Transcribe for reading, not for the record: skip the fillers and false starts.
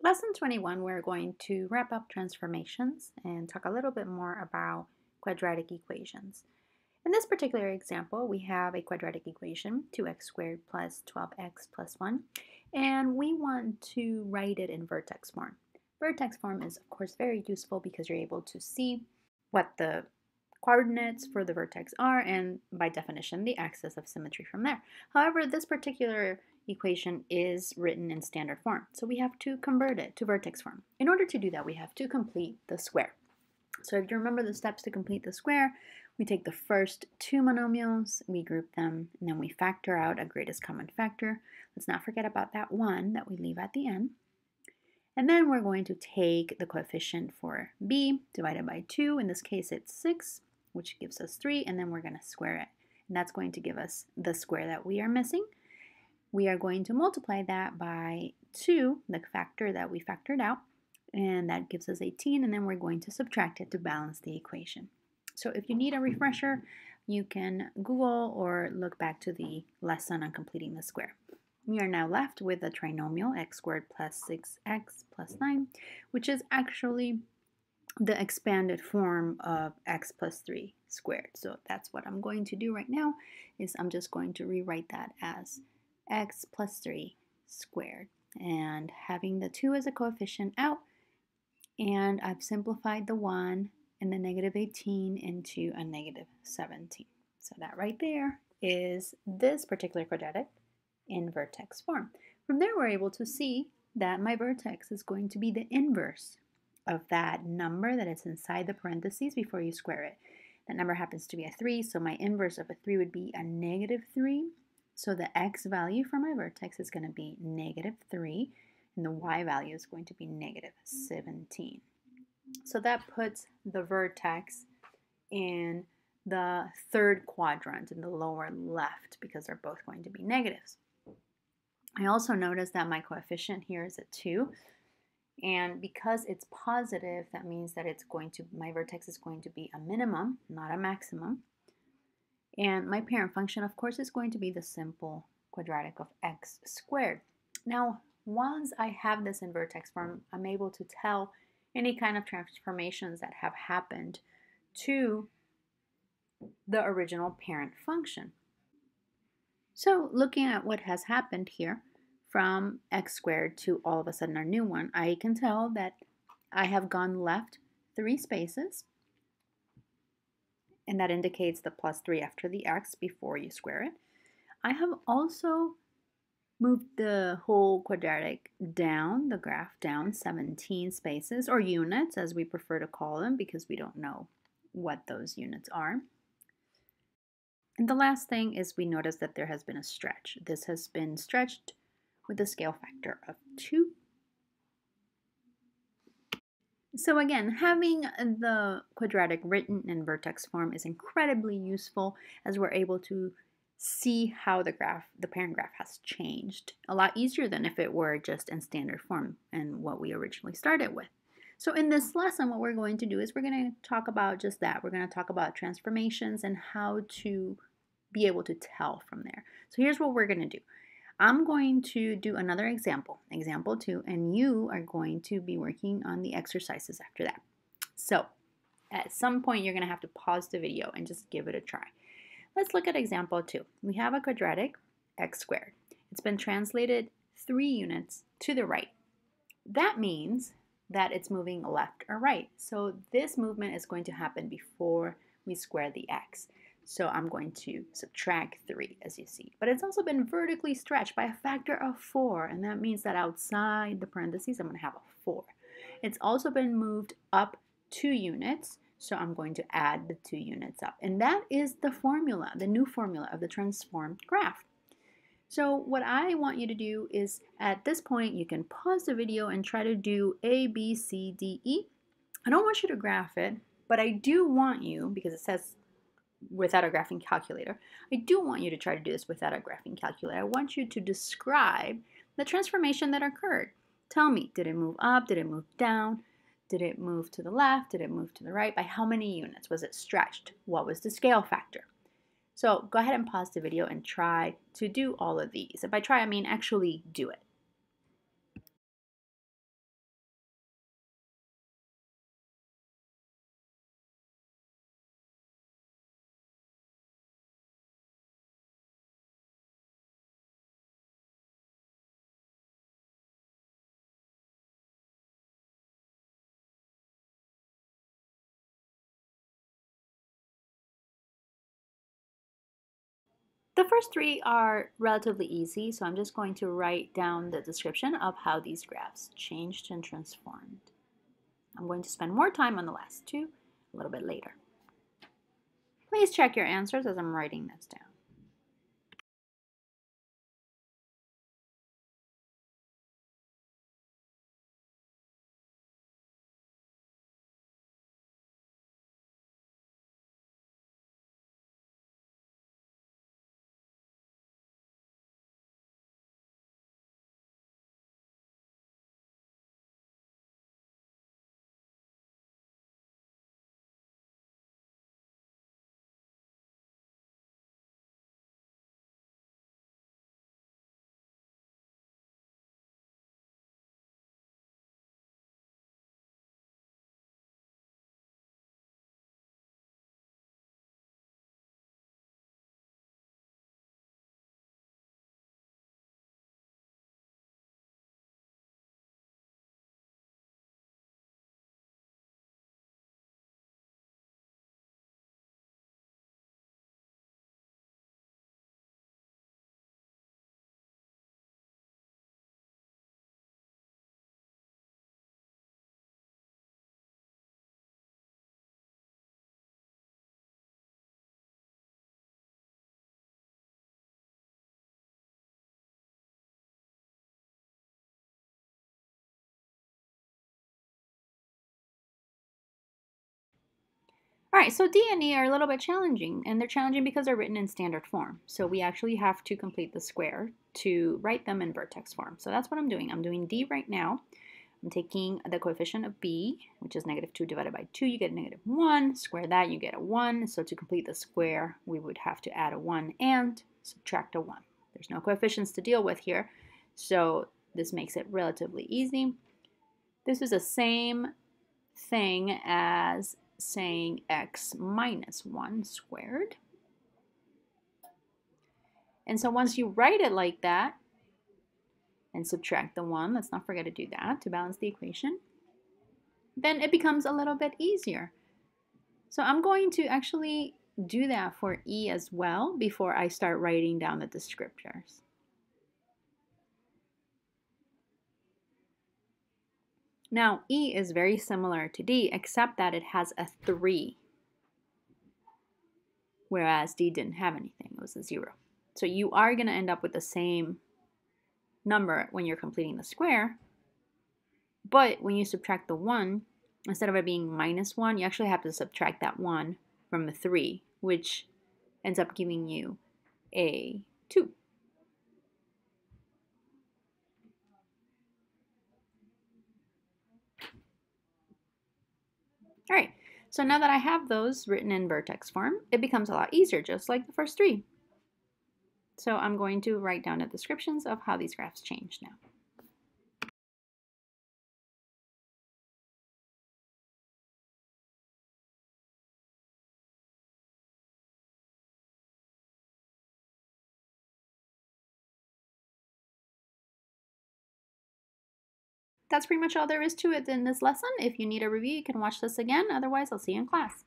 Lesson 21, we're going to wrap up transformations and talk a little bit more about quadratic equations. In this particular example, we have a quadratic equation, 2x squared plus 12x plus 1, and we want to write it in vertex form. Vertex form is, of course, very useful because you're able to see what the coordinates for the vertex are, and by definition, the axis of symmetry from there. However, this particular equation is written in standard form, so we have to convert it to vertex form. In order to do that, we have to complete the square. So if you remember the steps to complete the square, we take the first two monomials, we group them, and then we factor out a greatest common factor. Let's not forget about that 1 that we leave at the end. And then we're going to take the coefficient for b divided by 2. In this case, it's 6, which gives us 3, and then we're going to square it. And that's going to give us the square that we are missing. We are going to multiply that by 2, the factor that we factored out, and that gives us 18, and then we're going to subtract it to balance the equation. So if you need a refresher, you can Google or look back to the lesson on completing the square. We are now left with a trinomial x squared plus 6x plus 9, which is actually the expanded form of x plus 3 squared. So that's what I'm going to do right now, is I'm just going to rewrite that as x plus 3 squared, and having the 2 as a coefficient out, and I've simplified the 1 and the negative 18 into a negative 17. So that right there is this particular quadratic in vertex form. From there, we're able to see that my vertex is going to be the inverse of that number that is inside the parentheses before you square it. That number happens to be a 3, so my inverse of a 3 would be a negative 3. So the x value for my vertex is going to be negative 3, and the y value is going to be negative 17. So that puts the vertex in the third quadrant, in the lower left, because they're both going to be negatives. I also notice that my coefficient here is a 2, and because it's positive, that means that my vertex is going to be a minimum, not a maximum. And my parent function, of course, is going to be the simple quadratic of x squared. Now, once I have this in vertex form, I'm able to tell any kind of transformations that have happened to the original parent function. So looking at what has happened here from x squared to all of a sudden our new one, I can tell that I have gone left 3 spaces, and that indicates the plus 3 after the x before you square it. I have also moved the whole quadratic down, the graph down 17 spaces, or units as we prefer to call them, because we don't know what those units are. And the last thing is we notice that there has been a stretch. This has been stretched with a scale factor of 2. So again, having the quadratic written in vertex form is incredibly useful, as we're able to see how the parent graph has changed. A lot easier than if it were just in standard form and what we originally started with. So in this lesson, what we're going to do is we're going to talk about just that. We're going to talk about transformations and how to be able to tell from there. So here's what we're going to do. I'm going to do another example 2, and you are going to be working on the exercises after that. So at some point, you're going to have to pause the video and just give it a try. Let's look at example 2. We have a quadratic x squared. It's been translated 3 units to the right. That means that it's moving left or right. So this movement is going to happen before we square the x. So I'm going to subtract 3, as you see. But it's also been vertically stretched by a factor of 4, and that means that outside the parentheses, I'm going to have a 4. It's also been moved up 2 units, so I'm going to add the 2 units up. And that is the formula, the new formula of the transformed graph. So what I want you to do is, at this point, you can pause the video and try to do A, B, C, D, E. I don't want you to graph it, but I do want you, because it says without a graphing calculator, I do want you to try to do this without a graphing calculator. I want you to describe the transformation that occurred. Tell me, did it move up? Did it move down? Did it move to the left? Did it move to the right? By how many units? Was it stretched? What was the scale factor? So go ahead and pause the video and try to do all of these. And by try, I mean actually do it. The first three are relatively easy, so I'm just going to write down the description of how these graphs changed and transformed. I'm going to spend more time on the last two a little bit later. Please check your answers as I'm writing this down. All right, so D and E are a little bit challenging, and they're challenging because they're written in standard form. So we actually have to complete the square to write them in vertex form. So that's what I'm doing. I'm doing D right now. I'm taking the coefficient of B, which is negative 2 divided by 2, you get negative 1. Square that, you get a 1. So to complete the square, we would have to add a 1 and subtract a 1. There's no coefficients to deal with here, so this makes it relatively easy. This is the same thing as saying x minus 1 squared. And so once you write it like that and subtract the 1, let's not forget to do that to balance the equation, then it becomes a little bit easier. So I'm going to actually do that for E as well before I start writing down the descriptors. Now, E is very similar to D, except that it has a 3, whereas D didn't have anything. It was a 0. So you are going to end up with the same number when you're completing the square, but when you subtract the 1, instead of it being minus 1, you actually have to subtract that 1 from the 3, which ends up giving you a 2. All right, so now that I have those written in vertex form, it becomes a lot easier, just like the first 3. So I'm going to write down the descriptions of how these graphs change now. That's pretty much all there is to it in this lesson. If you need a review, you can watch this again. Otherwise, I'll see you in class.